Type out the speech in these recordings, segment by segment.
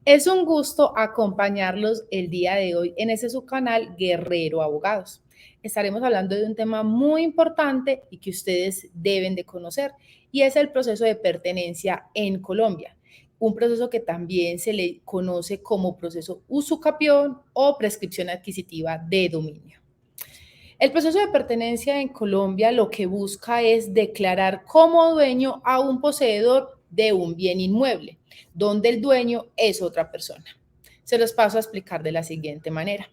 Es un gusto acompañarlos el día de hoy en este su canal Guerrero Abogados. Estaremos hablando de un tema muy importante y que ustedes deben de conocer, y es el proceso de pertenencia en Colombia, un proceso que también se le conoce como proceso usucapión o prescripción adquisitiva de dominio. El proceso de pertenencia en Colombia lo que busca es declarar como dueño a un poseedor de un bien inmueble, donde el dueño es otra persona. Se los paso a explicar de la siguiente manera.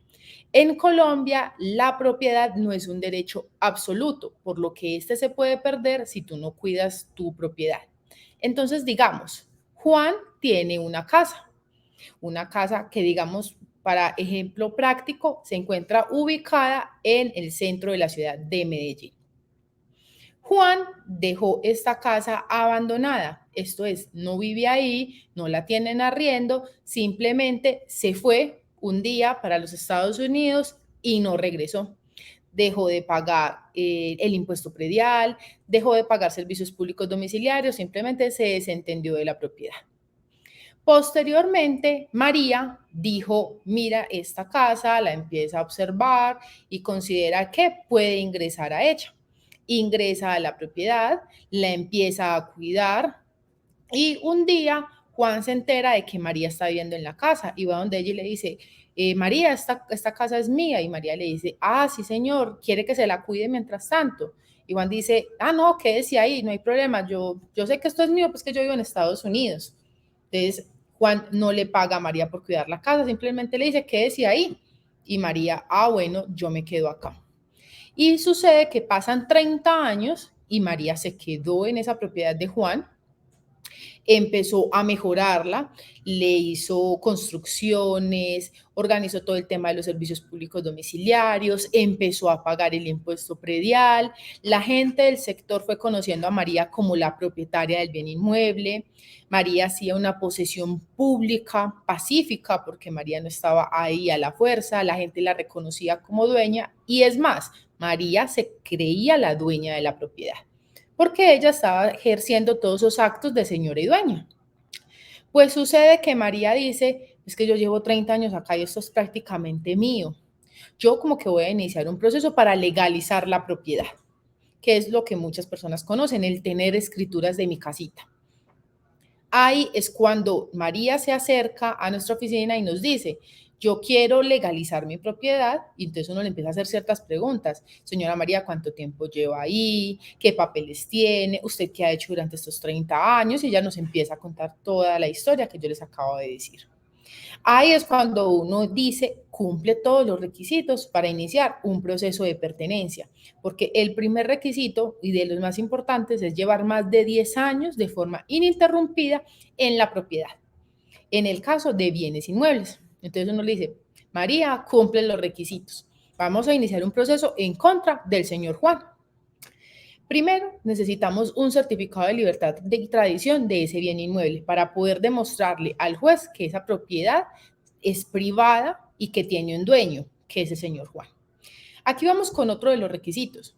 En Colombia, la propiedad no es un derecho absoluto, por lo que este se puede perder si tú no cuidas tu propiedad. Entonces, digamos, Juan tiene una casa que, digamos, para ejemplo práctico, se encuentra ubicada en el centro de la ciudad de Medellín. Juan dejó esta casa abandonada, esto es, no vive ahí, no la tienen arriendo, simplemente se fue un día para los Estados Unidos y no regresó. Dejó de pagar el impuesto predial, dejó de pagar servicios públicos domiciliarios, simplemente se desentendió de la propiedad. Posteriormente, María dijo, mira esta casa, la empieza a observar y considera que puede ingresar a ella. Ingresa a la propiedad, la empieza a cuidar y un día Juan se entera de que María está viviendo en la casa y va donde ella y le dice, María, esta casa es mía. Y María le dice, ah, sí señor, quiere que se la cuide mientras tanto. Y Juan dice, ah, no, quédese ahí, no hay problema, yo sé que esto es mío, pues que yo vivo en Estados Unidos. Entonces, Juan no le paga a María por cuidar la casa, simplemente le dice, quédese ahí. Y María, ah, bueno, yo me quedo acá. Y sucede que pasan 30 años y María se quedó en esa propiedad de Juan, empezó a mejorarla, le hizo construcciones, organizó todo el tema de los servicios públicos domiciliarios, empezó a pagar el impuesto predial, la gente del sector fue conociendo a María como la propietaria del bien inmueble. María hacía una posesión pública, pacífica, porque María no estaba ahí a la fuerza, la gente la reconocía como dueña y es más, María se creía la dueña de la propiedad porque ella estaba ejerciendo todos esos actos de señora y dueña. Pues sucede que María dice, es que yo llevo 30 años acá y esto es prácticamente mío. Yo como que voy a iniciar un proceso para legalizar la propiedad, que es lo que muchas personas conocen, el tener escrituras de mi casita. Ahí es cuando María se acerca a nuestra oficina y nos dice, yo quiero legalizar mi propiedad, y entonces uno le empieza a hacer ciertas preguntas. Señora María, ¿cuánto tiempo lleva ahí? ¿Qué papeles tiene? ¿Usted qué ha hecho durante estos 30 años? Y ella nos empieza a contar toda la historia que yo les acabo de decir. Ahí es cuando uno dice, cumple todos los requisitos para iniciar un proceso de pertenencia, porque el primer requisito y de los más importantes es llevar más de 10 años de forma ininterrumpida en la propiedad, en el caso de bienes inmuebles. Entonces uno le dice, María, cumple los requisitos. Vamos a iniciar un proceso en contra del señor Juan. Primero, necesitamos un certificado de libertad de tradición de ese bien inmueble para poder demostrarle al juez que esa propiedad es privada y que tiene un dueño, que es el señor Juan. Aquí vamos con otro de los requisitos.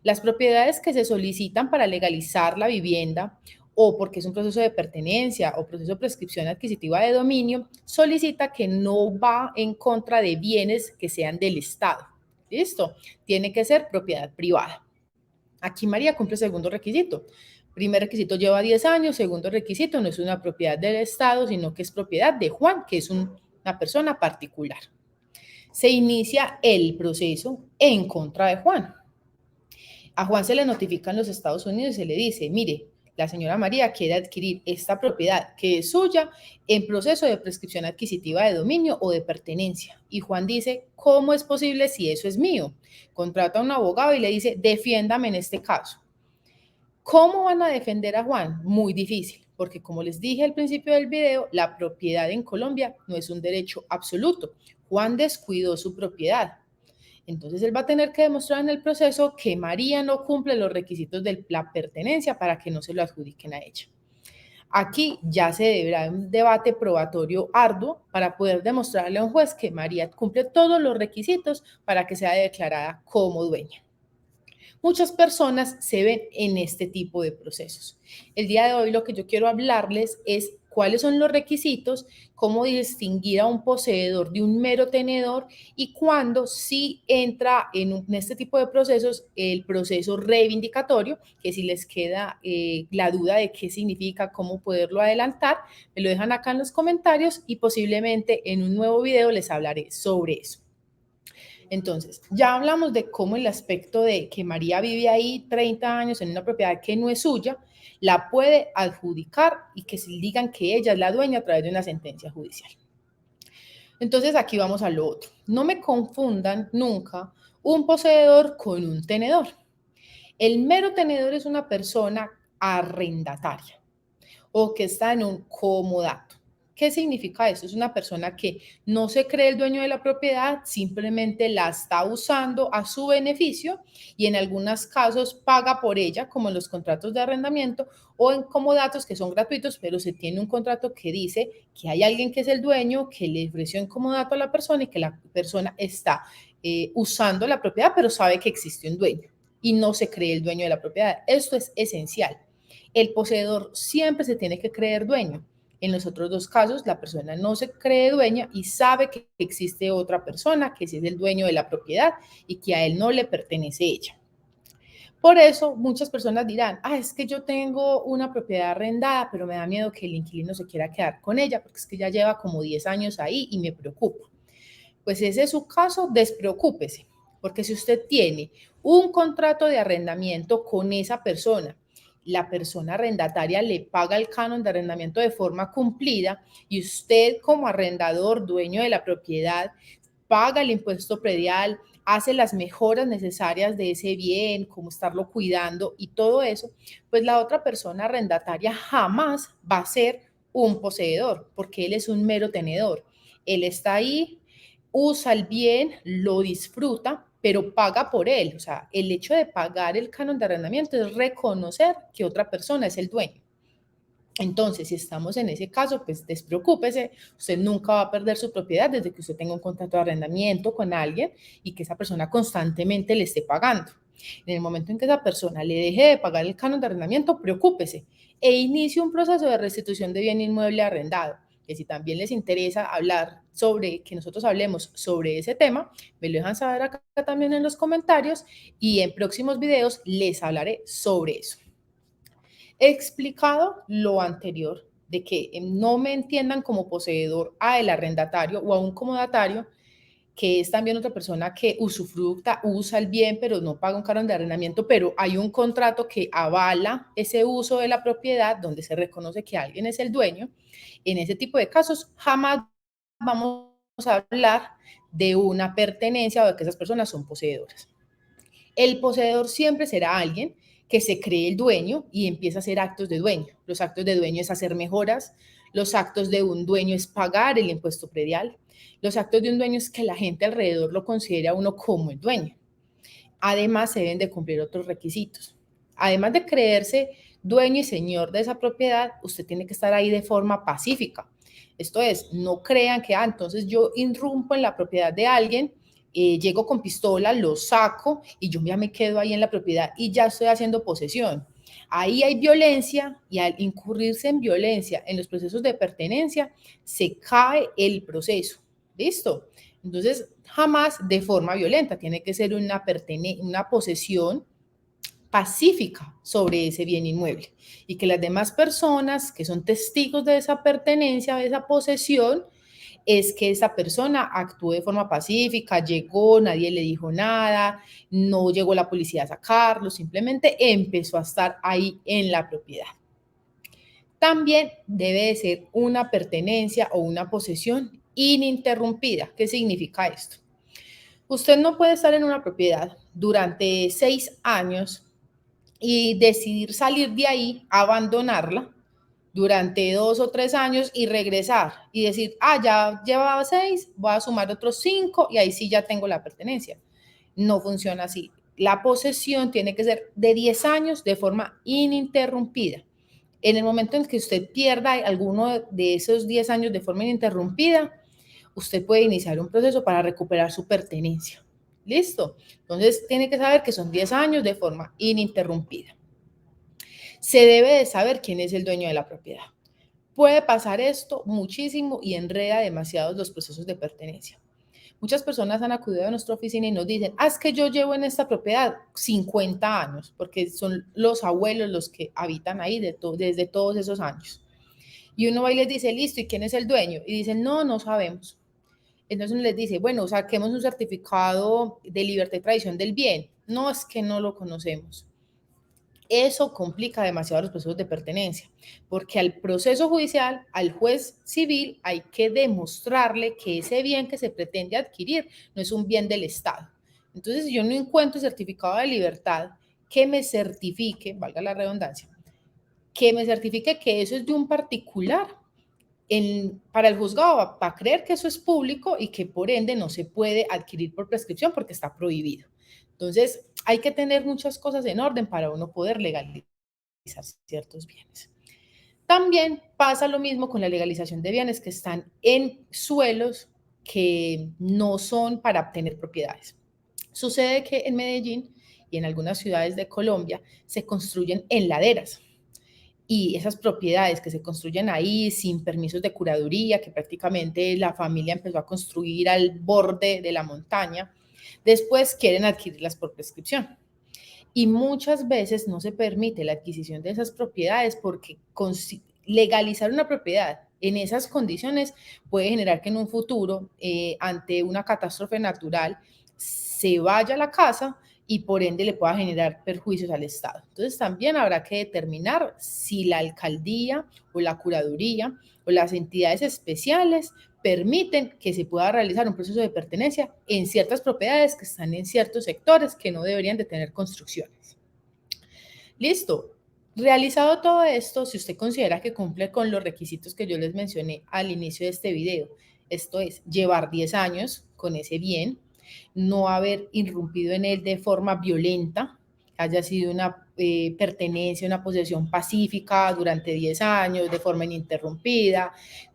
Las propiedades que se solicitan para legalizar la vivienda o porque es un proceso de pertenencia o proceso de prescripción adquisitiva de dominio, solicita que no va en contra de bienes que sean del Estado. ¿Listo? Tiene que ser propiedad privada. Aquí María cumple el segundo requisito. Primer requisito lleva 10 años, segundo requisito no es una propiedad del Estado, sino que es propiedad de Juan, que es una persona particular. Se inicia el proceso en contra de Juan. A Juan se le notifica en los Estados Unidos y se le dice, mire, la señora María quiere adquirir esta propiedad que es suya en proceso de prescripción adquisitiva de dominio o de pertenencia. Y Juan dice, ¿cómo es posible si eso es mío? Contrata a un abogado y le dice, defiéndame en este caso. ¿Cómo van a defender a Juan? Muy difícil, porque como les dije al principio del video, la propiedad en Colombia no es un derecho absoluto. Juan descuidó su propiedad. Entonces él va a tener que demostrar en el proceso que María no cumple los requisitos de la pertenencia para que no se lo adjudiquen a ella. Aquí ya se deberá un debate probatorio arduo para poder demostrarle a un juez que María cumple todos los requisitos para que sea declarada como dueña. Muchas personas se ven en este tipo de procesos. El día de hoy lo que yo quiero hablarles es cuáles son los requisitos, cómo distinguir a un poseedor de un mero tenedor y cuándo sí entra en este tipo de procesos el proceso reivindicatorio, que si les queda la duda de qué significa, cómo poderlo adelantar, me lo dejan acá en los comentarios y posiblemente en un nuevo video les hablaré sobre eso. Entonces, ya hablamos de cómo el aspecto de que María vive ahí 30 años en una propiedad que no es suya, la puede adjudicar y que se digan que ella es la dueña a través de una sentencia judicial. Entonces, aquí vamos a lo otro. No me confundan nunca un poseedor con un tenedor. El mero tenedor es una persona arrendataria o que está en un comodato. ¿Qué significa eso? Es una persona que no se cree el dueño de la propiedad, simplemente la está usando a su beneficio y en algunos casos paga por ella, como en los contratos de arrendamiento o en comodatos que son gratuitos, pero se tiene un contrato que dice que hay alguien que es el dueño, que le ofreció en comodato a la persona y que la persona está usando la propiedad, pero sabe que existe un dueño y no se cree el dueño de la propiedad. Esto es esencial. El poseedor siempre se tiene que creer dueño. En los otros dos casos, la persona no se cree dueña y sabe que existe otra persona que sí es el dueño de la propiedad y que a él no le pertenece ella. Por eso, muchas personas dirán, es que yo tengo una propiedad arrendada, pero me da miedo que el inquilino se quiera quedar con ella porque es que ya lleva como 10 años ahí y me preocupa. Pues ese es su caso, despreocúpese, porque si usted tiene un contrato de arrendamiento con esa persona, la persona arrendataria le paga el canon de arrendamiento de forma cumplida y usted como arrendador, dueño de la propiedad, paga el impuesto predial, hace las mejoras necesarias de ese bien, como estarlo cuidando y todo eso, pues la otra persona arrendataria jamás va a ser un poseedor, porque él es un mero tenedor. Él está ahí, usa el bien, lo disfruta, pero paga por él. O sea, el hecho de pagar el canon de arrendamiento es reconocer que otra persona es el dueño. Entonces, si estamos en ese caso, pues despreocúpese, usted nunca va a perder su propiedad desde que usted tenga un contrato de arrendamiento con alguien y que esa persona constantemente le esté pagando. En el momento en que esa persona le deje de pagar el canon de arrendamiento, preocúpese e inicie un proceso de restitución de bien inmueble arrendado. Que si también les interesa hablar sobre, que nosotros hablemos sobre ese tema, me lo dejan saber acá también en los comentarios y en próximos videos les hablaré sobre eso. He explicado lo anterior, de que no me entiendan como poseedor a el arrendatario o a un comodatario, que es también otra persona que usufructa, usa el bien, pero no paga un canon de arrendamiento, pero hay un contrato que avala ese uso de la propiedad, donde se reconoce que alguien es el dueño. En ese tipo de casos, jamás vamos a hablar de una pertenencia o de que esas personas son poseedoras. El poseedor siempre será alguien que se cree el dueño y empieza a hacer actos de dueño. Los actos de dueño es hacer mejoras, los actos de un dueño es pagar el impuesto predial, los actos de un dueño es que la gente alrededor lo considere a uno como el dueño. Además, se deben de cumplir otros requisitos. Además de creerse dueño y señor de esa propiedad, usted tiene que estar ahí de forma pacífica. Esto es, no crean que, entonces yo irrumpo en la propiedad de alguien, llego con pistola, lo saco y yo ya me quedo ahí en la propiedad y ya estoy haciendo posesión. Ahí hay violencia y al incurrirse en violencia en los procesos de pertenencia, se cae el proceso. ¿Listo? Entonces, jamás de forma violenta, tiene que ser una posesión pacífica sobre ese bien inmueble y que las demás personas que son testigos de esa pertenencia, de esa posesión, es que esa persona actúe de forma pacífica, llegó, nadie le dijo nada, no llegó la policía a sacarlo, simplemente empezó a estar ahí en la propiedad. También debe de ser una pertenencia o una posesión ininterrumpida. ¿Qué significa esto? Usted no puede estar en una propiedad durante 6 años y decidir salir de ahí, abandonarla durante 2 o 3 años y regresar y decir, ya llevaba 6, voy a sumar otros 5 y ahí sí ya tengo la pertenencia. No funciona así. La posesión tiene que ser de 10 años de forma ininterrumpida. En el momento en que usted pierda alguno de esos 10 años de forma ininterrumpida, usted puede iniciar un proceso para recuperar su pertenencia. ¿Listo? Entonces, tiene que saber que son 10 años de forma ininterrumpida. Se debe de saber quién es el dueño de la propiedad. Puede pasar esto muchísimo y enreda demasiado los procesos de pertenencia. Muchas personas han acudido a nuestra oficina y nos dicen, es que yo llevo en esta propiedad 50 años, porque son los abuelos los que habitan ahí desde todos esos años. Y uno va y les dice, listo, ¿y quién es el dueño? Y dicen, no, no sabemos. Entonces uno les dice, bueno, saquemos un certificado de libertad y tradición del bien. No, es que no lo conocemos. Eso complica demasiado los procesos de pertenencia, porque al proceso judicial, al juez civil, hay que demostrarle que ese bien que se pretende adquirir no es un bien del Estado. Entonces, si yo no encuentro certificado de libertad que me certifique, valga la redundancia, que me certifique que eso es de un particular, para el juzgado va a creer que eso es público y que por ende no se puede adquirir por prescripción porque está prohibido. Entonces, hay que tener muchas cosas en orden para uno poder legalizar ciertos bienes. También pasa lo mismo con la legalización de bienes que están en suelos que no son para obtener propiedades. Sucede que en Medellín y en algunas ciudades de Colombia se construyen en laderas y esas propiedades que se construyen ahí sin permisos de curaduría, que prácticamente la familia empezó a construir al borde de la montaña, después quieren adquirirlas por prescripción. Y muchas veces no se permite la adquisición de esas propiedades porque legalizar una propiedad en esas condiciones puede generar que en un futuro, ante una catástrofe natural, se vaya a la casa y por ende le pueda generar perjuicios al Estado. Entonces también habrá que determinar si la alcaldía o la curaduría o las entidades especiales permiten que se pueda realizar un proceso de pertenencia en ciertas propiedades que están en ciertos sectores que no deberían de tener construcciones. Listo. Realizado todo esto, si usted considera que cumple con los requisitos que yo les mencioné al inicio de este video, esto es, llevar 10 años con ese bien, no haber irrumpido en él de forma violenta, haya sido una pertenencia, una posesión pacífica durante 10 años, de forma ininterrumpida,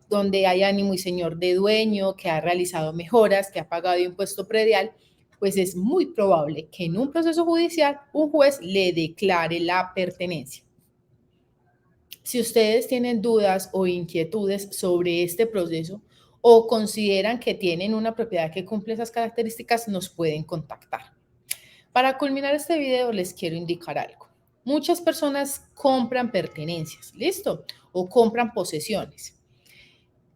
donde hay ánimo y señor de dueño, que ha realizado mejoras, que ha pagado impuesto predial, pues es muy probable que en un proceso judicial un juez le declare la pertenencia. Si ustedes tienen dudas o inquietudes sobre este proceso o consideran que tienen una propiedad que cumple esas características, nos pueden contactar. Para culminar este video les quiero indicar algo. Muchas personas compran pertenencias, ¿listo? O compran posesiones.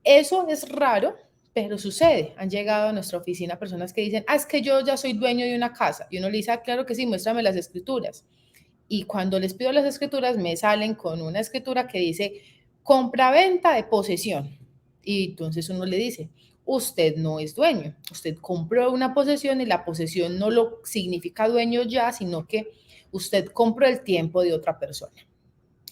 Eso es raro, pero sucede. Han llegado a nuestra oficina personas que dicen, es que yo ya soy dueño de una casa. Y uno le dice, claro que sí, muéstrame las escrituras. Y cuando les pido las escrituras, me salen con una escritura que dice compra-venta de posesión. Y entonces uno le dice, usted no es dueño, usted compró una posesión y la posesión no lo significa dueño ya, sino que usted compró el tiempo de otra persona.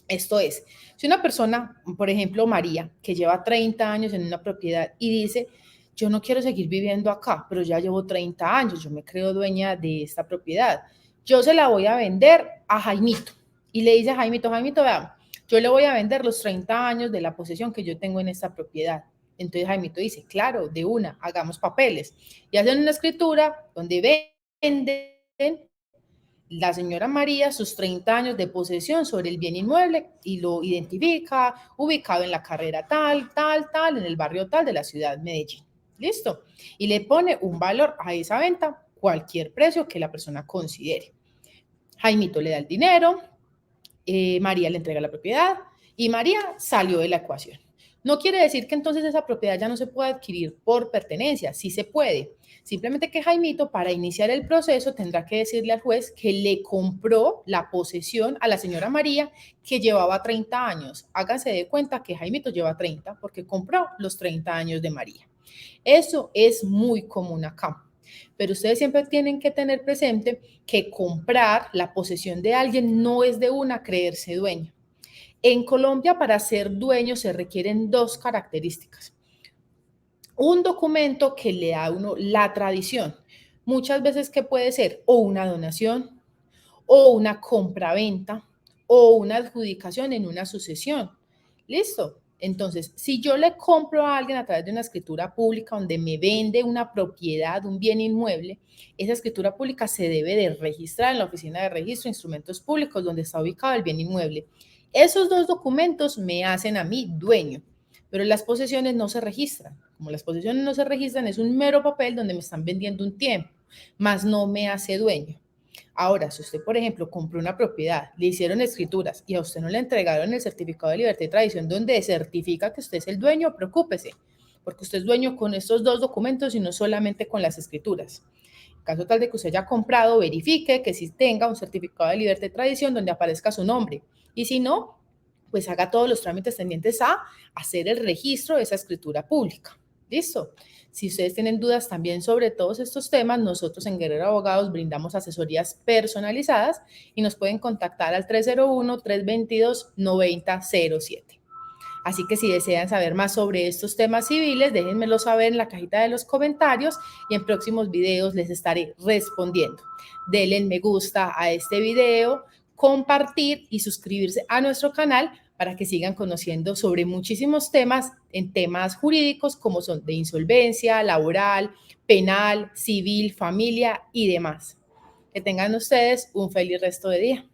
Esto es, si una persona, por ejemplo, María, que lleva 30 años en una propiedad y dice, yo no quiero seguir viviendo acá, pero ya llevo 30 años, yo me creo dueña de esta propiedad, yo se la voy a vender a Jaimito. Y le dice a Jaimito, Jaimito, vea, yo le voy a vender los 30 años de la posesión que yo tengo en esta propiedad. Entonces Jaimito dice, claro, de una, hagamos papeles. Y hacen una escritura donde venden la señora María sus 30 años de posesión sobre el bien inmueble y lo identifica ubicado en la carrera tal, tal, tal, en el barrio tal de la ciudad de Medellín. ¿Listo? Y le pone un valor a esa venta, cualquier precio que la persona considere. Jaimito le da el dinero, María le entrega la propiedad y María salió de la ecuación. No quiere decir que entonces esa propiedad ya no se pueda adquirir por pertenencia, sí se puede. Simplemente que Jaimito, para iniciar el proceso, tendrá que decirle al juez que le compró la posesión a la señora María, que llevaba 30 años. Háganse de cuenta que Jaimito lleva 30 porque compró los 30 años de María. Eso es muy común acá. Pero ustedes siempre tienen que tener presente que comprar la posesión de alguien no es de una creerse dueño. En Colombia, para ser dueño se requieren dos características. Un documento que le da a uno la tradición. Muchas veces que puede ser o una donación, o una compraventa, o una adjudicación en una sucesión. ¿Listo? Entonces, si yo le compro a alguien a través de una escritura pública donde me vende una propiedad, un bien inmueble, esa escritura pública se debe de registrar en la Oficina de Registro de Instrumentos Públicos donde está ubicado el bien inmueble. Esos dos documentos me hacen a mí dueño, pero las posesiones no se registran. Como las posesiones no se registran, es un mero papel donde me están vendiendo un tiempo, más no me hace dueño. Ahora, si usted, por ejemplo, compró una propiedad, le hicieron escrituras y a usted no le entregaron el certificado de libertad y tradición donde certifica que usted es el dueño, preocúpese, porque usted es dueño con estos dos documentos y no solamente con las escrituras. En caso tal de que usted haya comprado, verifique que sí tenga un certificado de libertad y tradición donde aparezca su nombre. Y si no, pues haga todos los trámites tendientes a hacer el registro de esa escritura pública. ¿Listo? Si ustedes tienen dudas también sobre todos estos temas, nosotros en Guerrero Abogados brindamos asesorías personalizadas y nos pueden contactar al 301-322-9007. Así que si desean saber más sobre estos temas civiles, déjenmelo saber en la cajita de los comentarios y en próximos videos les estaré respondiendo. Denle me gusta a este video, compartir y suscribirse a nuestro canal para que sigan conociendo sobre muchísimos temas en temas jurídicos como son de insolvencia, laboral, penal, civil, familia y demás. Que tengan ustedes un feliz resto de día.